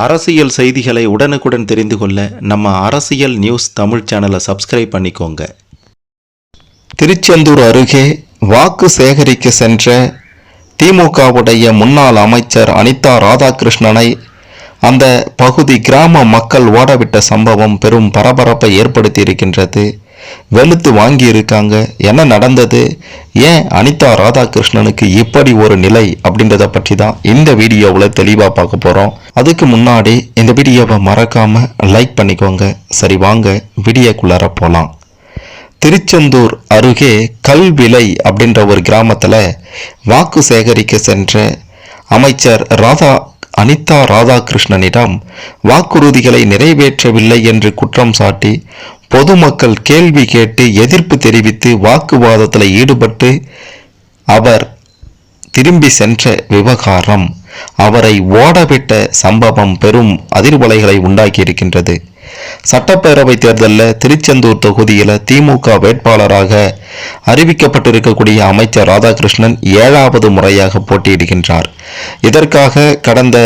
அரசியல் செய்திகளை உடனுக்குடன் தெரிந்து கொள்ள நம்ம அரசியல் நியூஸ் தமிழ் சேனலை சப்ஸ்கிரைப் பண்ணிக்கோங்க. திருச்செந்தூர் அருகே வாக்கு சேகரிக்க சென்ற திமுகவுடைய முன்னாள் அமைச்சர் அனிதா ராதாகிருஷ்ணனை அந்த பகுதி கிராம மக்கள் ஓடவிட்ட சம்பவம் பெரும் பரபரப்பை ஏற்படுத்தி இருக்கின்றது. வெளுத்து வாங்கி இருக்காங்க. என்ன நடந்தது, ஏன் அனிதா ராதாகிருஷ்ணனுக்கு இப்படி ஒரு நிலை அப்படின்றத பற்றி தான் இந்த வீடியோவில் தெளிவாக பார்க்க போகிறோம். அதுக்கு முன்னாடி இந்த வீடியோவை மறக்காம லைக் பண்ணிக்கோங்க. சரி, வாங்க வீடியோக்குள்ளார போகலாம். திருச்செந்தூர் அருகே கல்விலை அப்படின்ற ஒரு கிராமத்தில் வாக்கு சேகரிக்க சென்ற அமைச்சர் அனிதா ராதாகிருஷ்ணனிடம் வாக்குறுதிகளை நிறைவேற்றவில்லை என்று குற்றம் சாட்டி பொதுமக்கள் கேள்வி கேட்டு எதிர்ப்பு தெரிவித்து வாக்குவாதத்தில் ஈடுபட்டு அவர் திரும்பி சென்ற விவகாரம், அவரை ஓடவிட்ட சம்பவம் பெரும் அதிர்வலைகளை உண்டாக்கி இருக்கின்றது. சட்டப்பேரவை தேர்தலில் திருச்செந்தூர் தொகுதியில் திமுக வேட்பாளராக அறிவிக்கப்பட்டிருக்கக்கூடிய அமைச்சர் ராதாகிருஷ்ணன் 7வது முறையாக போட்டியிடுகின்றார். இதற்காக கடந்த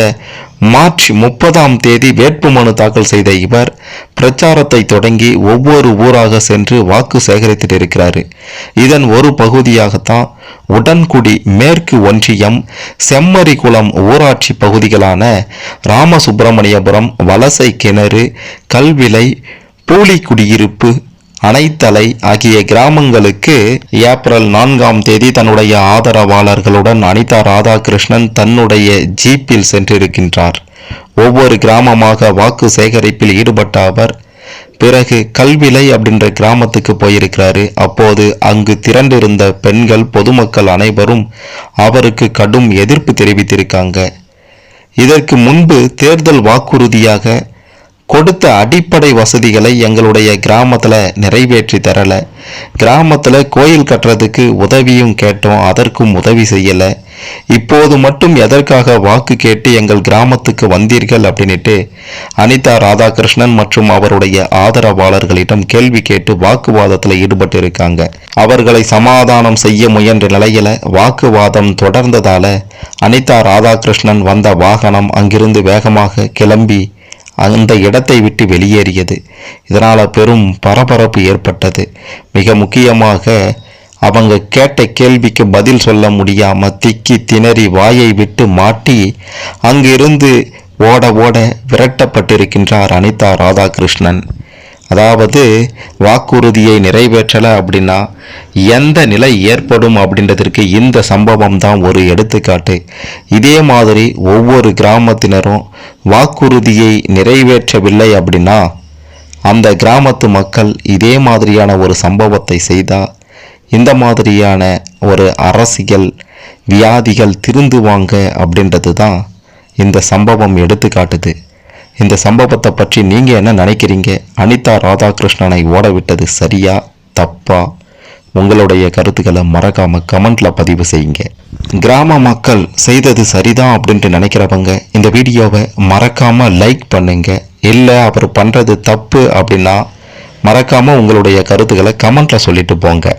மார்ச் 30ஆம் தேதி வேட்புமனு தாக்கல் செய்த இவர் பிரச்சாரத்தை தொடங்கி ஒவ்வொரு ஊராக சென்று வாக்கு சேகரித்து இருக்கிறார். இதன் ஒரு பகுதியாகத்தான் உடன்குடி மேற்கு ஒன்றியம் செம்மரிகுளம் ஊராட்சி பகுதிகளான ராமசுப்பிரமணியபுரம், வலசை கிணறு, கல்விலை, பூலிக்குடியிருப்பு, அணைத்தலை ஆகிய கிராமங்களுக்கு ஏப்ரல் 4ஆம் தேதி தன்னுடைய ஆதரவாளர்களுடன் அனிதா ராதாகிருஷ்ணன் தன்னுடைய ஜீப்பில் சென்றிருக்கின்றார். ஒவ்வொரு கிராமமாக வாக்கு சேகரிப்பில் ஈடுபட்ட அவர் பிறகு கல்விலை அப்படின்ற கிராமத்துக்கு போயிருக்கிறாரு. அப்போது அங்கு திரண்டிருந்த பெண்கள், பொதுமக்கள் அனைவரும் அவருக்கு கடும் எதிர்ப்பு தெரிவித்திருக்காங்க. இதற்கு முன்பு தேர்தல் வாக்குறுதியாக கொடுத்த அடிப்படை வசதிகளை எங்களுடைய கிராமத்தில் நிறைவேற்றி தரலை, கிராமத்தில் கோயில் கட்டுறதுக்கு உதவியும் கேட்டோம், அதற்கும் உதவி செய்யலை, இப்போது மட்டும் எதற்காக வாக்கு கேட்டு எங்கள் கிராமத்துக்கு வந்தீர்கள் அப்படின்ட்டு அனிதா ராதாகிருஷ்ணன் மற்றும் அவருடைய ஆதரவாளர்களிடம் கேள்வி கேட்டு வாக்குவாதத்தில் ஈடுபட்டு இருக்காங்க. அவர்களை சமாதானம் செய்ய முயன்ற நிலையில வாக்குவாதம் தொடர்ந்ததால அனிதா ராதாகிருஷ்ணன் வந்த வாகனம் அங்கிருந்து வேகமாக கிளம்பி அந்த இடத்தை விட்டு வெளியேறியது. இதனால் பெரும் பரபரப்பு ஏற்பட்டது. மிக முக்கியமாக அவங்க கேட்ட கேள்விக்கு பதில் சொல்ல முடியாம திக்கி திணறி வாயை விட்டு மாட்டி அங்கிருந்து ஓட ஓட விரட்டப்பட்டிருக்கின்றார் அனிதா ராதாகிருஷ்ணன். அதாவது வாக்குறுதியை நிறைவேற்றலை அப்படின்னா எந்த நிலை ஏற்படும் அப்படின்றதற்கு இந்த சம்பவம் தான் ஒரு எடுத்துக்காட்டு. இதே மாதிரி ஒவ்வொரு கிராமத்தினரும் வாக்குறுதியை நிறைவேற்றவில்லை அப்படின்னா அந்த கிராமத்து மக்கள் இதே மாதிரியான ஒரு சம்பவத்தை செய்தால் இந்த மாதிரியான ஒரு அரசியல் வியாதிகள் திருந்துவாங்க அப்படின்றது தான் இந்த சம்பவம் எடுத்துக்காட்டுது. இந்த சம்பவத்தை பற்றி நீங்கள் என்ன நினைக்கிறீங்க? அனிதா ராதாகிருஷ்ணனை ஓடவிட்டது சரியா தப்பா? உங்களுடைய கருத்துக்களை மறக்காம கமெண்ட்ல பதிவு செய்யுங்க. கிராம மக்கள் செய்தது சரிதான் அப்படின்ட்டு நினைக்கிறவங்க இந்த வீடியோவை மறக்காம லைக் பண்ணுங்க. இல்லை அவர் பண்றது தப்பு அப்படின்னா மறக்காம உங்களுடைய கருத்துக்களை கமெண்ட்ல சொல்லிட்டு போங்க.